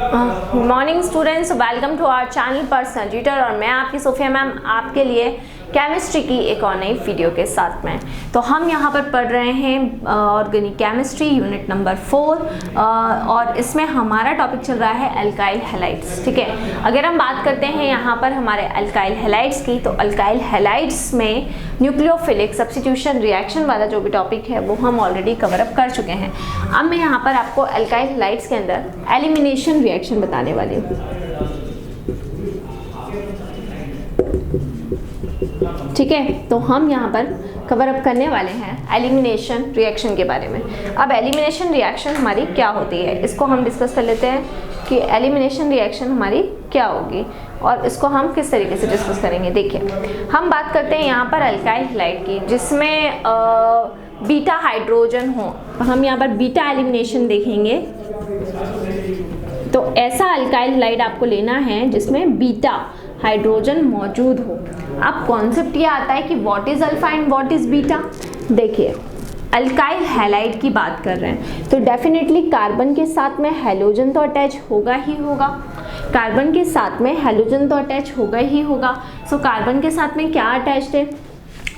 Good morning students, welcome to our channel personal tutor. और मैं आपकी सोफिया मैम आपके लिए केमिस्ट्री की एक और नई वीडियो के साथ में। तो हम यहाँ पर पढ़ रहे हैं ऑर्गेनिक केमिस्ट्री यूनिट नंबर 4 और इसमें हमारा टॉपिक चल रहा है अल्काइल हैलाइड्स। ठीक है, अगर हम बात करते हैं यहाँ पर हमारे अल्काइल हैलाइड्स की, तो अल्काइल हैलाइड्स में न्यूक्लियोफिलिक सब्स्टिट्यूशन रिएक्शन वाला जो भी टॉपिक है वो हम ऑलरेडी कवर अप कर चुके हैं। अब मैं यहाँ पर आपको अल्काइल हैलाइड्स के अंदर एलिमिनेशन रिएक्शन बताने वाली हूँ। ठीक है, तो हम यहाँ पर कवर अप करने वाले हैं एलिमिनेशन रिएक्शन के बारे में। अब एलिमिनेशन रिएक्शन हमारी क्या होती है, इसको हम डिस्कस कर लेते हैं कि एलिमिनेशन रिएक्शन हमारी क्या होगी और इसको हम किस तरीके से डिस्कस करेंगे। देखिए, हम बात करते हैं यहाँ पर अल्काइल हैलाइड की, जिसमें बीटा हाइड्रोजन हो। हम यहाँ पर बीटा एलिमिनेशन देखेंगे। तो ऐसा अल्काइल हैलाइड आपको लेना है जिसमें बीटा हाइड्रोजन मौजूद हो। अब कॉन्सेप्ट ये आता है कि what is alpha and what is beta. देखिए, अल्काइल हैलाइड की बात कर रहे हैं तो डेफिनेटली कार्बन के साथ में हैलोजन तो अटैच होगा ही होगा। कार्बन के साथ में हैलोजन तो अटैच होगा ही होगा। सो कार्बन के साथ में क्या अटैच्ड है?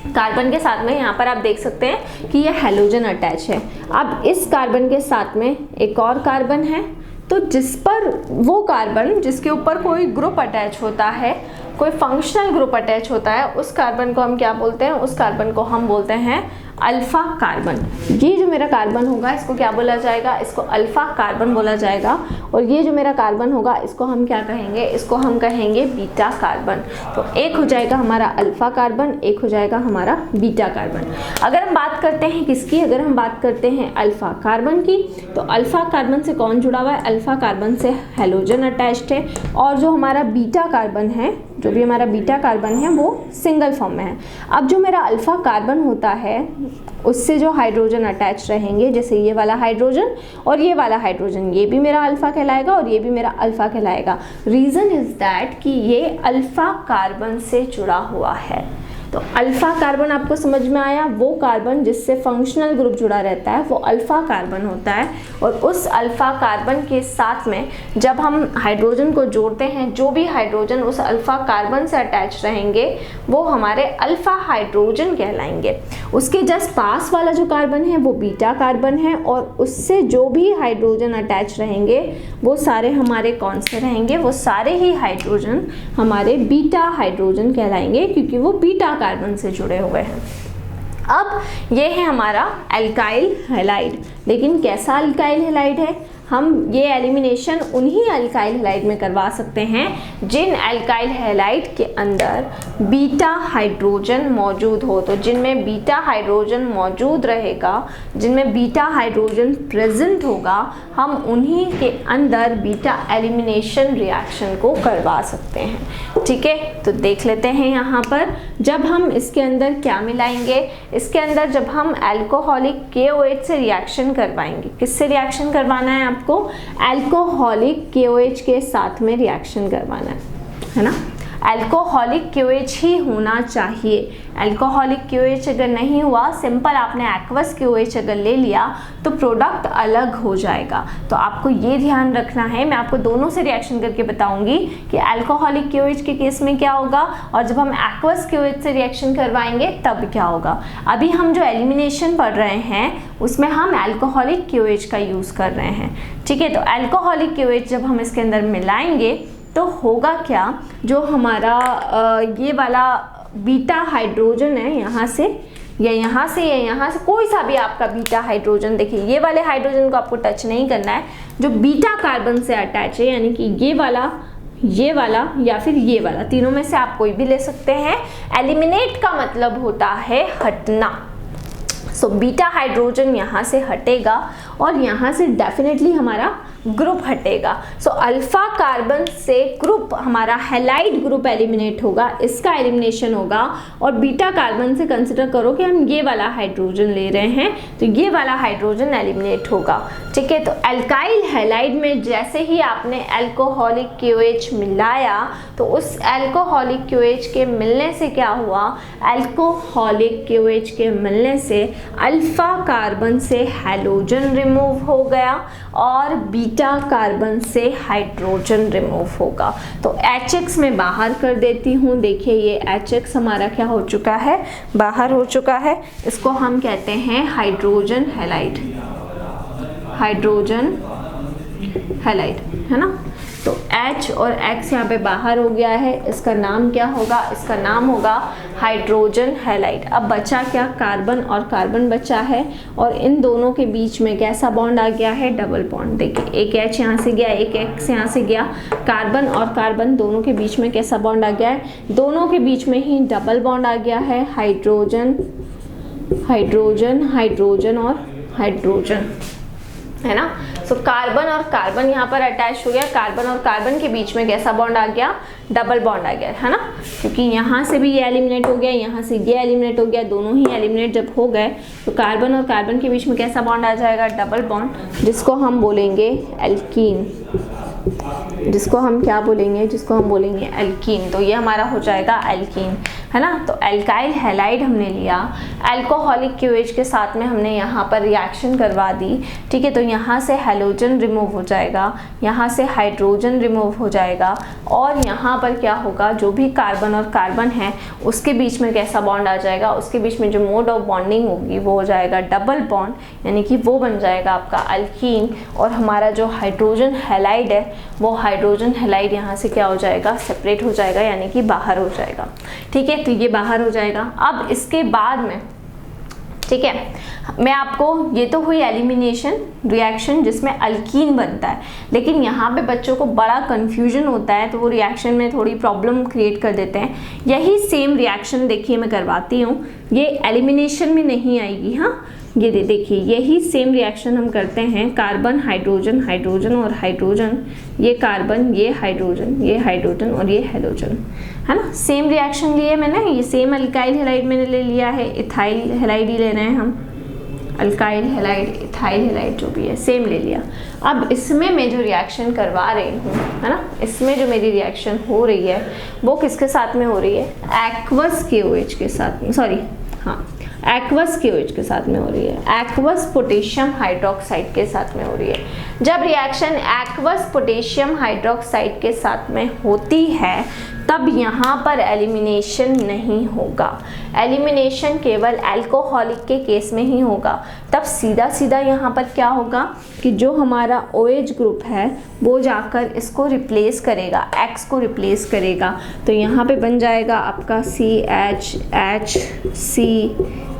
कार्बन के साथ में यहाँ पर आप देख सकते हैं कि ये हैलोजन अटैच है। अब इस कार्बन के साथ में एक और कार्बन है, तो जिस पर वो कार्बन जिसके ऊपर कोई ग्रुप अटैच होता है, कोई फंक्शनल ग्रुप अटैच होता है, उस कार्बन को हम क्या बोलते हैं? उस कार्बन को हम बोलते हैं अल्फा कार्बन। ये जो मेरा कार्बन होगा इसको क्या बोला जाएगा? इसको अल्फा कार्बन बोला जाएगा। और ये जो मेरा कार्बन होगा इसको हम क्या कहेंगे? इसको हम कहेंगे बीटा कार्बन। तो एक हो जाएगा हमारा अल्फा कार्बन, एक हो जाएगा हमारा बीटा कार्बन। अगर हम बात करते हैं किसकी? अगर हम बात करते हैं अल्फा कार्बन की, तो अल्फा कार्बन से कौन जुड़ा हुआ है? अल्फा कार्बन से हैलोजन अटैच्ड है। और जो हमारा बीटा कार्बन है, जो भी हमारा बीटा कार्बन है वो सिंगल फॉर्म में है। अब जो मेरा अल्फा कार्बन होता है उससे जो हाइड्रोजन अटैच रहेंगे, जैसे ये वाला हाइड्रोजन और ये वाला हाइड्रोजन, ये भी मेरा अल्फा कहलाएगा और ये भी मेरा अल्फा कहलाएगा। रीज़न इज दैट कि ये अल्फा कार्बन से जुड़ा हुआ है। तो अल्फा कार्बन आपको समझ में आया? वो कार्बन जिससे फंक्शनल ग्रुप जुड़ा रहता है वो अल्फा कार्बन होता है। और उस अल्फा कार्बन के साथ में जब हम हाइड्रोजन को जोड़ते हैं, जो भी हाइड्रोजन उस अल्फा कार्बन से अटैच रहेंगे वो हमारे अल्फा हाइड्रोजन कहलाएंगे। उसके जस्ट पास वाला जो कार्बन है वो बीटा कार्बन है और उससे जो भी हाइड्रोजन अटैच रहेंगे वो सारे हमारे कौन से रहेंगे? वो सारे ही हाइड्रोजन हमारे बीटा हाइड्रोजन कहलाएंगे, क्योंकि वो बीटा कार्बन से जुड़े हुए हैं। अब ये है हमारा अल्काइल हैलाइड। लेकिन कैसा अल्काइल हैलाइड है? हम ये एलिमिनेशन उन्हीं अल्काइल हैलाइड में करवा सकते हैं जिन अल्काइल हैलाइड के अंदर बीटा हाइड्रोजन मौजूद हो। तो जिनमें बीटा हाइड्रोजन मौजूद रहेगा, जिनमें बीटा हाइड्रोजन प्रेजेंट होगा, हम उन्हीं के अंदर बीटा एलिमिनेशन रिएक्शन को करवा सकते हैं। ठीक है, तो देख लेते हैं यहाँ पर जब हम इसके अंदर क्या मिलाएंगे। इसके अंदर जब हम अल्कोहलिक KOH से रिएक्शन करवाएंगे, किससे रिएक्शन करवाना है? आपको अल्कोहलिक KOH के साथ में रिएक्शन करवाना है ना। अल्कोहलिक KOH ही होना चाहिए। अल्कोहलिक KOH अगर नहीं हुआ, सिंपल आपने एक्वस KOH अगर ले लिया तो प्रोडक्ट अलग हो जाएगा। तो आपको ये ध्यान रखना है। मैं आपको दोनों से रिएक्शन करके बताऊंगी कि अल्कोहलिक KOH के केस में क्या होगा और जब हम एक्वस KOH से रिएक्शन करवाएंगे तब क्या होगा। अभी हम जो एलिमिनेशन पढ़ रहे हैं उसमें हम अल्कोहलिक KOH का यूज़ कर रहे हैं। ठीक है, तो अल्कोहलिक KOH जब हम इसके अंदर मिलाएंगे तो होगा क्या? जो हमारा ये वाला बीटा हाइड्रोजन है, यहाँ से या यहाँ से या यहाँ से कोई सा भी आपका बीटा हाइड्रोजन, देखिए ये वाले हाइड्रोजन को आपको टच नहीं करना है जो बीटा कार्बन से अटैच है, यानी कि ये वाला या फिर ये वाला, तीनों में से आप कोई भी ले सकते हैं। एलिमिनेट का मतलब होता है हटना। सो बीटा हाइड्रोजन यहाँ से हटेगा और यहाँ से डेफिनेटली हमारा ग्रुप हटेगा। सो अल्फा कार्बन से ग्रुप हमारा हैलाइड ग्रुप एलिमिनेट होगा, इसका एलिमिनेशन होगा। और बीटा कार्बन से कंसिडर करो कि हम ये वाला हाइड्रोजन ले रहे हैं, तो ये वाला हाइड्रोजन एलिमिनेट होगा। ठीक है, तो अल्काइल हैलाइड में जैसे ही आपने अल्कोहलिक KOH मिलाया तो उस अल्कोहलिक KOH के मिलने से क्या हुआ? अल्कोहलिक KOH के मिलने से अल्फा कार्बन से हैलोजन रिमूव हो गया और बीटा बीटा कार्बन से हाइड्रोजन रिमूव होगा। तो HX में बाहर कर देती हूँ। देखिए ये HX हमारा क्या हो चुका है, बाहर हो चुका है। इसको हम कहते हैं हाइड्रोजन हैलाइड, हाइड्रोजन हैलाइड, है ना। तो H और X यहाँ पे बाहर हो गया है। इसका नाम क्या होगा, इसका नाम होगा हाइड्रोजन हैलाइड। अब बचा क्या, कार्बन और कार्बन बचा है, और इन दोनों के बीच में कैसा बॉन्ड आ गया है, डबल बॉन्ड। देखिए एक H यहाँ से गया, एक X यहाँ से गया, कार्बन और कार्बन दोनों के बीच में कैसा बॉन्ड आ गया है, दोनों के बीच में ही डबल बॉन्ड आ गया है, हाइड्रोजन हाइड्रोजन हाइड्रोजन और हाइड्रोजन, है ना। सो कार्बन और कार्बन यहाँ पर अटैच हो गया, कार्बन और कार्बन के बीच में कैसा बॉन्ड आ गया, डबल बॉन्ड आ गया, है ना। क्योंकि यहाँ से भी ये एलिमिनेट हो गया, यहाँ से ये एलिमिनेट हो गया, दोनों ही एलिमिनेट जब हो गए तो कार्बन और कार्बन के बीच में कैसा बॉन्ड आ जाएगा, डबल बॉन्ड, जिसको हम बोलेंगे एल्कीन, जिसको हम क्या बोलेंगे, जिसको हम बोलेंगे एल्कीन। तो ये हमारा हो जाएगा एल्कीन, है ना। तो एल्काइल हैलाइड हमने लिया, अल्कोहलिक क्यूएच के साथ में हमने यहाँ पर रिएक्शन करवा दी, ठीक है। तो यहाँ से हैलोजन रिमूव हो जाएगा, यहाँ से हाइड्रोजन रिमूव हो जाएगा, और यहाँ पर क्या होगा, जो भी कार्बन और कार्बन है उसके बीच में कैसा बॉन्ड आ जाएगा, उसके बीच में जो मोड ऑफ बॉन्डिंग होगी वो हो जाएगा डबल बॉन्ड, यानी कि वो बन जाएगा आपका अल्कीन। और हमारा जो हाइड्रोजन हैलाइड है वो हाइड्रोजन हैलाइड यहाँ से क्या हो जाएगा, सेपरेट हो जाएगा, यानी कि बाहर हो जाएगा, ठीक है। तो ये बाहर हो जाएगा। अब इसके बाद में, ठीक है, मैं आपको, ये तो हुई एलिमिनेशन रिएक्शन जिसमें अल्कीन बनता है, लेकिन यहाँ पे बच्चों को बड़ा कंफ्यूजन होता है तो वो रिएक्शन में थोड़ी प्रॉब्लम क्रिएट कर देते हैं। यही सेम रिएक्शन देखिए मैं करवाती हूँ, ये एलिमिनेशन में नहीं आएगी, हाँ। ये देखिए यही सेम रिएक्शन हम करते हैं, कार्बन हाइड्रोजन हाइड्रोजन और हाइड्रोजन, ये कार्बन ये हाइड्रोजन और ये हैलोजन, है ना। सेम रिएक्शन लिए मैंने, ये सेम अल्काइल हैलाइड मैंने ले लिया है, इथाइल हैलाइड ही ले रहे हैं हम, अल्काइल हैलाइड इथाइल हैलाइड जो भी है सेम ले लिया। अब इसमें मैं जो रिएक्शन करवा रही हूँ, है ना, इसमें जो मेरी रिएक्शन हो रही है वो किसके साथ में हो रही है, एक्वस KOH के साथ में, सॉरी हाँ एक्वस KOH के साथ में हो रही है, एक्वस पोटेशियम हाइड्रोक्साइड के साथ में हो रही है। जब रिएक्शन एक्वस पोटेशियम हाइड्रोक्साइड के साथ में होती है तब यहाँ पर एलिमिनेशन नहीं होगा, एलिमिनेशन केवल अल्कोहलिक के केस में ही होगा। तब सीधा सीधा यहाँ पर क्या होगा कि जो हमारा OH ग्रुप है वो जाकर इसको रिप्लेस करेगा, X को रिप्लेस करेगा। तो यहाँ पे बन जाएगा आपका CH H C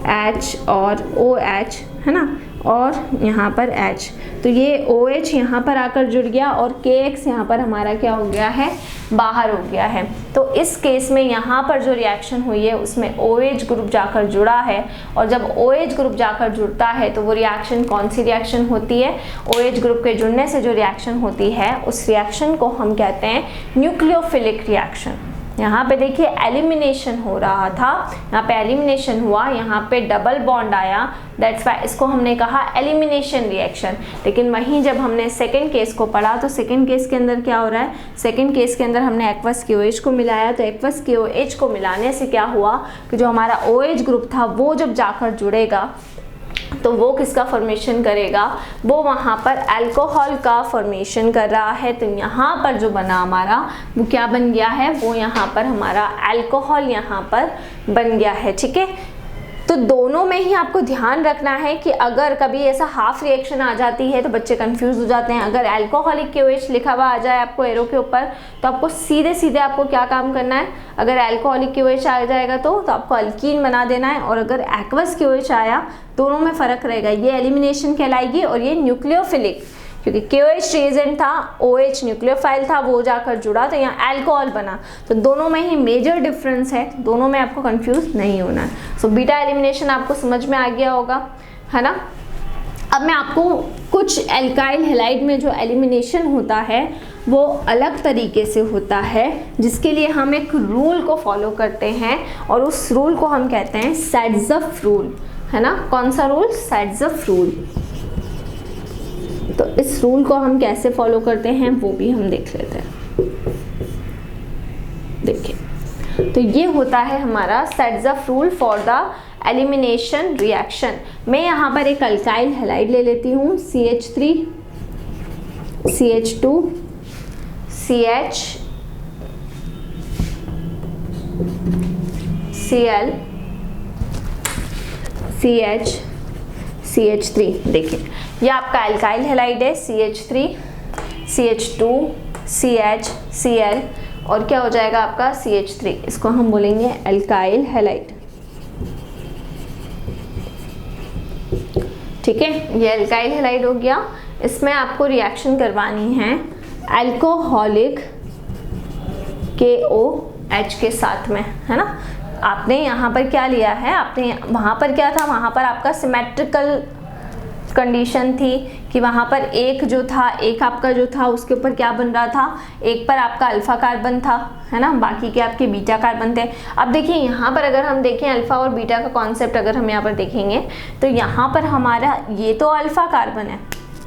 H और OH, है ना, और यहाँ पर H। तो ये OH यहाँ पर आकर जुड़ गया और KX यहाँ पर हमारा क्या हो गया है, बाहर हो गया है। तो इस केस में यहाँ पर जो रिएक्शन हुई है उसमें OH ग्रुप जाकर जुड़ा है, और जब OH ग्रुप जाकर जुड़ता है तो वो रिएक्शन कौन सी रिएक्शन होती है, OH ग्रुप के जुड़ने से जो रिएक्शन होती है उस रिएक्शन को हम कहते हैं न्यूक्लियोफिलिक रिएक्शन। यहाँ पे देखिए एलिमिनेशन हो रहा था, यहाँ पे एलिमिनेशन हुआ, यहाँ पे डबल बॉन्ड आया, दैट्स वाई इसको हमने कहा एलिमिनेशन रिएक्शन। लेकिन वहीं जब हमने सेकंड केस को पढ़ा तो सेकंड केस के अंदर क्या हो रहा है, सेकंड केस के अंदर हमने एक्वस KOH को मिलाया। तो एक्वस KOH को मिलाने से क्या हुआ कि जो हमारा OH ग्रुप था वो जब जाकर जुड़ेगा तो वो किसका फॉर्मेशन करेगा, वो वहाँ पर अल्कोहल का फॉर्मेशन कर रहा है। तो यहाँ पर जो बना हमारा वो क्या बन गया है, वो यहाँ पर हमारा अल्कोहल यहाँ पर बन गया है, ठीक है। तो दोनों में ही आपको ध्यान रखना है कि अगर कभी ऐसा हाफ रिएक्शन आ जाती है तो बच्चे कंफ्यूज हो जाते हैं। अगर अल्कोहलिक KOH लिखा हुआ आ जाए आपको एरो के ऊपर तो आपको सीधे सीधे आपको क्या काम करना है, अगर अल्कोहलिक KOH आ जाएगा तो आपको अल्कीन बना देना है, और अगर एक्वस KOH आया दोनों में फ़र्क रहेगा, ये एलिमिनेशन कहलाएगी और ये न्यूक्लियोफिलिक, क्योंकि KOH रिएजेंट था, OH न्यूक्लियोफाइल था, वो जाकर जुड़ा तो यहाँ अल्कोहल बना। तो दोनों में ही मेजर डिफरेंस है, दोनों में आपको कंफ्यूज नहीं होना है। सो बीटा एलिमिनेशन आपको समझ में आ गया होगा, है ना। अब मैं आपको कुछ एल्काइल हैलाइड में जो एलिमिनेशन होता है वो अलग तरीके से होता है, जिसके लिए हम एक रूल को फॉलो करते हैं और उस रूल को हम कहते हैं सैड्ज़फ रूल, है ना। कौन सा रूल, सैड्ज़फ रूल। तो इस रूल को हम कैसे फॉलो करते हैं वो भी हम देख लेते हैं। देखिए तो ये होता है हमारा Saytzeff rule for the elimination reaction. मैं यहाँ पर एक अल्काइल हैलाइड ले लेती हूँ CH3 CH2 CH Cl CH CH3। देखिए ये आपका एल्काइल हैलाइड है, CH3 CH2 CH Cl और क्या हो जाएगा आपका CH3, इसको हम बोलेंगे एल्काइल हैलाइड। ठीक है, ये एल्काइल हैलाइड हो गया। इसमें आपको रिएक्शन करवानी है अल्कोहलिक KOH के साथ में, है ना। आपने यहाँ पर क्या लिया है, आपने वहाँ पर क्या था, वहाँ पर आपका सिमेट्रिकल कंडीशन थी कि वहाँ पर एक जो था, एक आपका जो था उसके ऊपर क्या बन रहा था, एक पर आपका अल्फा कार्बन था, है ना, बाकी के आपके बीटा कार्बन थे। अब देखिए यहाँ पर अगर हम देखें अल्फा और बीटा का कॉन्सेप्ट अगर हम यहाँ पर देखेंगे तो यहाँ पर हमारा ये तो अल्फा कार्बन है,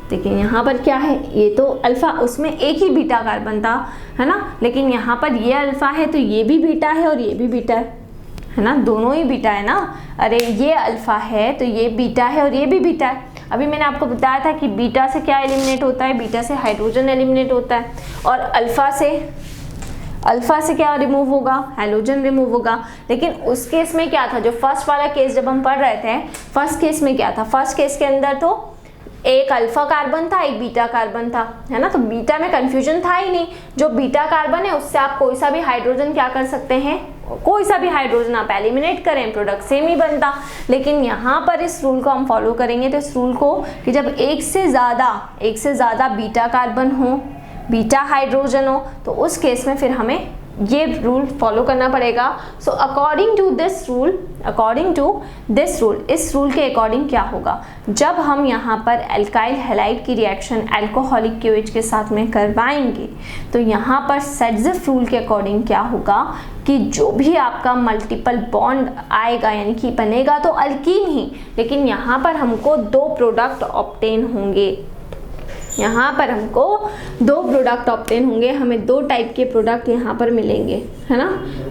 देखिए यहाँ पर क्या है, ये तो अल्फा, उसमें एक ही बीटा कार्बन था, है ना, लेकिन यहाँ पर ये अल्फा है तो ये भी बीटा है और ये भी बीटा है ना, दोनों ही बीटा है ना। अरे ये अल्फा है तो ये बीटा है और ये भी बीटा है। अभी मैंने आपको बताया था कि बीटा से क्या एलिमिनेट होता है, बीटा से हाइड्रोजन एलिमिनेट होता है और अल्फा से क्या रिमूव होगा, हैलोजन रिमूव होगा। लेकिन उस केस में क्या था, जो फर्स्ट वाला केस जब हम पढ़ रहे थे, फर्स्ट केस में क्या था, फर्स्ट केस के अंदर तो एक अल्फा कार्बन था, एक बीटा कार्बन था, है ना, तो बीटा में कंफ्यूजन था ही नहीं। जो बीटा कार्बन है उससे आप कोई सा भी हाइड्रोजन क्या कर सकते हैं, कोई सा भी हाइड्रोजन आप एलिमिनेट करें, प्रोडक्ट सेम ही बनता। लेकिन यहाँ पर इस रूल को हम फॉलो करेंगे, तो इस रूल को कि जब एक से ज़्यादा बीटा कार्बन हो, बीटा हाइड्रोजन हो, तो उस केस में फिर हमें ये रूल फॉलो करना पड़ेगा। So according to this rule, इस रूल के अकॉर्डिंग क्या होगा, जब हम यहाँ पर एल्काइल हैलाइड की रिएक्शन अल्कोहलिक KOH के साथ में करवाएंगे तो यहाँ पर सेट्ज़िफ रूल के अकॉर्डिंग क्या होगा कि जो भी आपका मल्टीपल बॉन्ड आएगा, यानी कि बनेगा तो अल्कीन ही, लेकिन यहाँ पर हमको दो प्रोडक्ट ऑब्टेन होंगे, यहाँ पर हमको दो प्रोडक्ट ऑब्टेन होंगे, हमें दो टाइप के प्रोडक्ट यहाँ पर मिलेंगे, है ना।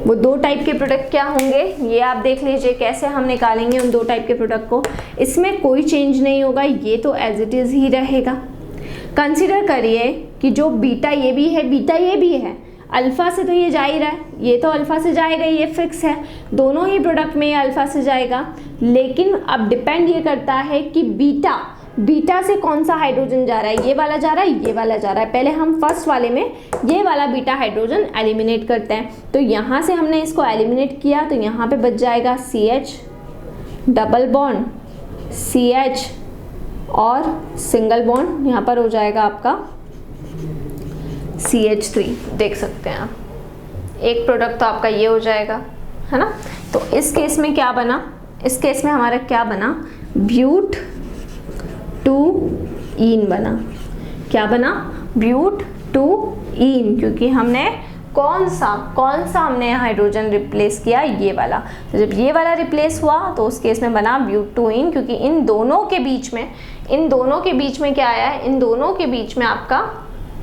वो दो टाइप के प्रोडक्ट क्या होंगे ये आप देख लीजिए, कैसे हम निकालेंगे उन दो टाइप के प्रोडक्ट को। इसमें कोई चेंज नहीं होगा, ये तो एज इट इज़ ही रहेगा। कंसिडर करिए कि जो बीटा ये भी है, बीटा ये भी है, अल्फ़ा से तो ये जा ही रहा है, ये तो अल्फ़ा से जाएगा, ये फिक्स है, दोनों ही प्रोडक्ट में ये अल्फ़ा से जाएगा। लेकिन अब डिपेंड ये करता है कि बीटा से कौन सा हाइड्रोजन जा रहा है, ये वाला जा रहा है, ये वाला जा रहा है। पहले हम फर्स्ट वाले में ये वाला बीटा हाइड्रोजन एलिमिनेट करते हैं, तो यहाँ से हमने इसको एलिमिनेट किया तो यहाँ पे बच जाएगा CH डबल बॉन्ड CH और सिंगल बॉन्ड यहाँ पर हो जाएगा आपका CH3। देख सकते हैं आप, एक प्रोडक्ट तो आपका ये हो जाएगा, है ना। तो इस केस में क्या बना, इस केस में हमारा क्या बना, ब्यूट 2ईन बना। क्या बना, ब्यूट 2ईन, क्योंकि हमने कौन सा हमने हाइड्रोजन रिप्लेस किया, ये वाला। तो जब ये वाला रिप्लेस हुआ तो उस केस में बना ब्यूट 2ईन, क्योंकि इन दोनों के बीच में क्या आया है, इन दोनों के बीच में आपका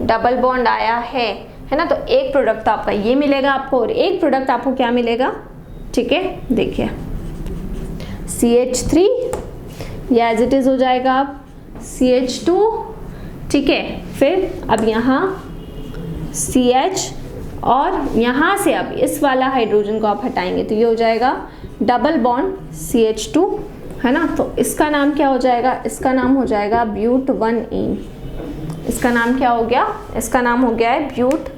डबल बॉन्ड आया है ना। तो एक प्रोडक्ट तो आपका ये मिलेगा आपको और एक प्रोडक्ट आपको क्या मिलेगा, ठीक है, देखिए CH3 ये एज इट इज़ हो जाएगा आप CH2, ठीक है। फिर अब यहाँ CH और यहाँ से अब इस वाला हाइड्रोजन को आप हटाएंगे तो ये हो जाएगा डबल बॉन्ड CH2, है ना। तो इसका नाम क्या हो जाएगा, इसका नाम हो जाएगा ब्यूट 1ईन। इसका नाम क्या हो गया, इसका नाम हो गया है ब्यूट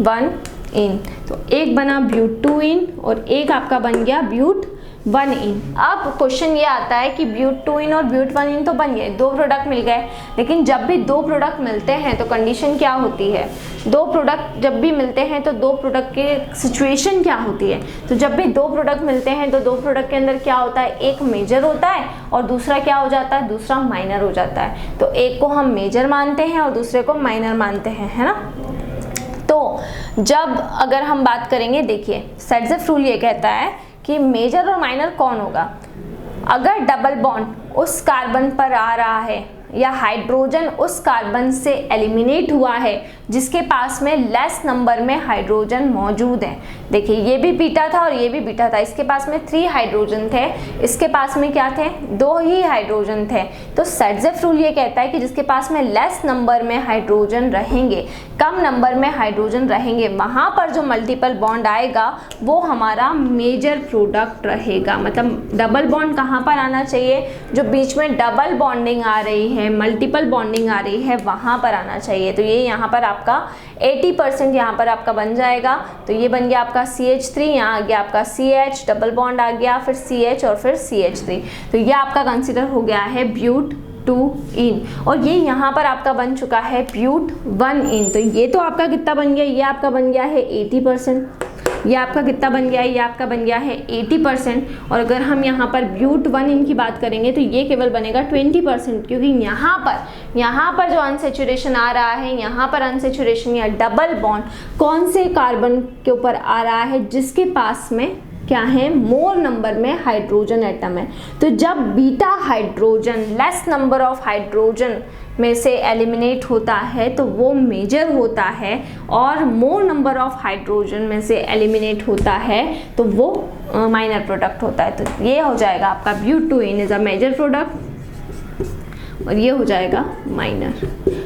1ईन। तो एक बना ब्यूट 2ईन और एक आपका बन गया ब्यूट 1ईन। अब क्वेश्चन ये आता है कि ब्यूट 2ईन और ब्यूट 1ईन तो बन गए, दो प्रोडक्ट मिल गए, लेकिन जब भी दो प्रोडक्ट मिलते हैं तो कंडीशन क्या होती है, दो प्रोडक्ट जब भी मिलते हैं तो दो प्रोडक्ट के सिचुएशन क्या होती है। तो जब भी दो प्रोडक्ट मिलते हैं तो दो प्रोडक्ट के अंदर क्या होता है, एक मेजर होता है और दूसरा क्या हो जाता है, दूसरा माइनर हो जाता है। तो एक को हम मेजर मानते हैं और दूसरे को माइनर मानते हैं, है ना। तो जब अगर हम बात करेंगे, देखिए सेट्ज़िफ रूल ये कहता है कि मेजर और माइनर कौन होगा, अगर डबल बॉन्ड उस कार्बन पर आ रहा है, या हाइड्रोजन उस कार्बन से एलिमिनेट हुआ है जिसके पास में लेस नंबर में हाइड्रोजन मौजूद है। देखिए ये भी बीटा था और ये भी बीटा था, इसके पास में 3 हाइड्रोजन थे, इसके पास में क्या थे, 2 ही हाइड्रोजन थे। तो सेट्ज़ेफ रूल ये कहता है कि जिसके पास में लेस नंबर में हाइड्रोजन रहेंगे, कम नंबर में हाइड्रोजन रहेंगे, वहाँ पर जो मल्टीपल बॉन्ड आएगा वो हमारा मेजर प्रोडक्ट रहेगा। मतलब डबल बॉन्ड कहाँ पर आना चाहिए, जो बीच में डबल बॉन्डिंग आ रही है, मल्टीपल बॉन्डिंग आ रही है, वहाँ पर आना चाहिए। तो ये यहाँ पर आपका 80% यहाँ पर आपका बन जाएगा। तो ये बन गया आपका CH3, यहाँ आ गया आपका CH, डबल बॉन्ड आ गया, फिर CH और फिर CH3। तो ये आपका कंसिडर हो गया है ब्यूट 2इन, और ये यहाँ पर आपका बन चुका है ब्यूट 1इन। तो ये तो आपका कितना बन गया, ये आपका बन गया है 80%, ये आपका कितना बन गया है, ये आपका बन गया है 80%। और अगर हम यहाँ पर ब्यूट 1इन की बात करेंगे तो ये केवल बनेगा 20%, क्योंकि यहाँ पर जो अनसेचुरेशन आ रहा है, यहाँ पर अनसेचुरेशन या डबल बॉन्ड कौन से कार्बन के ऊपर आ रहा है, जिसके पास में क्या है, मोर नंबर में हाइड्रोजन एटम है। तो जब beta hydrogen less number of hydrogen में से एलिमिनेट होता है तो वो मेजर होता है, और मोर नंबर ऑफ हाइड्रोजन में से एलिमिनेट होता है तो वो माइनर प्रोडक्ट होता है। तो ये हो जाएगा आपका ब्यूट 2इन इज अ मेजर प्रोडक्ट और ये हो जाएगा माइनर।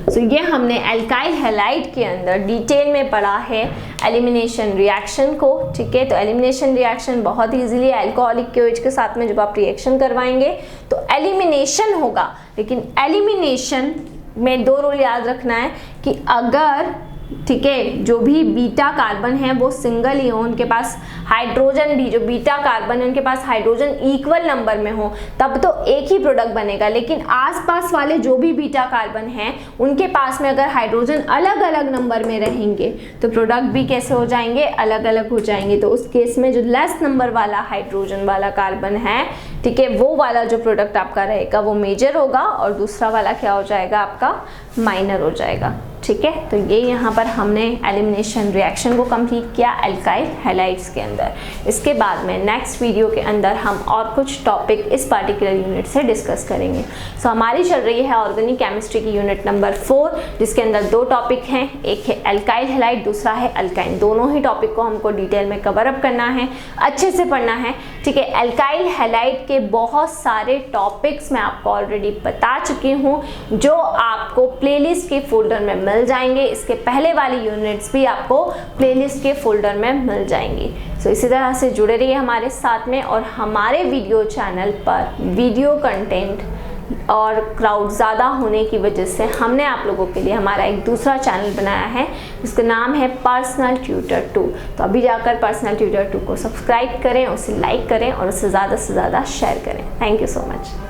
सो ये हमने एल्काइल हैलाइड के अंदर डिटेल में पढ़ा है एलिमिनेशन रिएक्शन को। ठीक है, तो एलिमिनेशन रिएक्शन बहुत इजीली अल्कोहलिक KOH के साथ में जब आप रिएक्शन करवाएंगे तो एलिमिनेशन होगा, लेकिन एलिमिनेशन में 2 रूल याद रखना है कि अगर, ठीक है, जो भी बीटा कार्बन है वो सिंगल ही हो, उनके पास हाइड्रोजन भी, जो बीटा कार्बन है उनके पास हाइड्रोजन इक्वल नंबर में हो, तब तो एक ही प्रोडक्ट बनेगा। लेकिन आसपास वाले जो भी बीटा कार्बन हैं उनके पास में अगर हाइड्रोजन अलग अलग नंबर में रहेंगे तो प्रोडक्ट भी कैसे हो जाएंगे, अलग अलग हो जाएंगे। तो उस केस में जो लेस नंबर वाला हाइड्रोजन वाला कार्बन है, ठीक है, वो वाला जो प्रोडक्ट आपका रहेगा वो मेजर होगा और दूसरा वाला क्या हो जाएगा, आपका माइनर हो जाएगा। ठीक है, तो ये यहाँ पर हमने एलिमिनेशन रिएक्शन को कंप्लीट किया एल्काइल हैलाइड्स के अंदर। इसके बाद में नेक्स्ट वीडियो के अंदर हम और कुछ टॉपिक इस पार्टिकुलर यूनिट से डिस्कस करेंगे। सो हमारी चल रही है ऑर्गेनिक केमिस्ट्री की यूनिट नंबर 4, जिसके अंदर 2 टॉपिक हैं, एक है एल्काइल हैलाइड, दूसरा है अल्काइन। दोनों ही टॉपिक को हमको डिटेल में कवर अप करना है, अच्छे से पढ़ना है। ठीक है, एल्काइल हैलाइड के बहुत सारे टॉपिक्स मैं आपको ऑलरेडी बता चुकी हूँ, जो आपको प्लेलिस्ट के फोल्डर में मिल जाएंगे। इसके पहले वाली यूनिट्स भी आपको प्लेलिस्ट के फोल्डर में मिल जाएंगी। सो इसी तरह से जुड़े रहिए हमारे साथ में, और हमारे वीडियो चैनल पर वीडियो कंटेंट और क्राउड ज़्यादा होने की वजह से हमने आप लोगों के लिए हमारा एक दूसरा चैनल बनाया है जिसका नाम है पर्सनल ट्यूटर 2। तो अभी जाकर पर्सनल ट्यूटर 2 को सब्सक्राइब करें, उसे लाइक करें और उसे ज़्यादा से ज़्यादा शेयर करें। Thank you so much.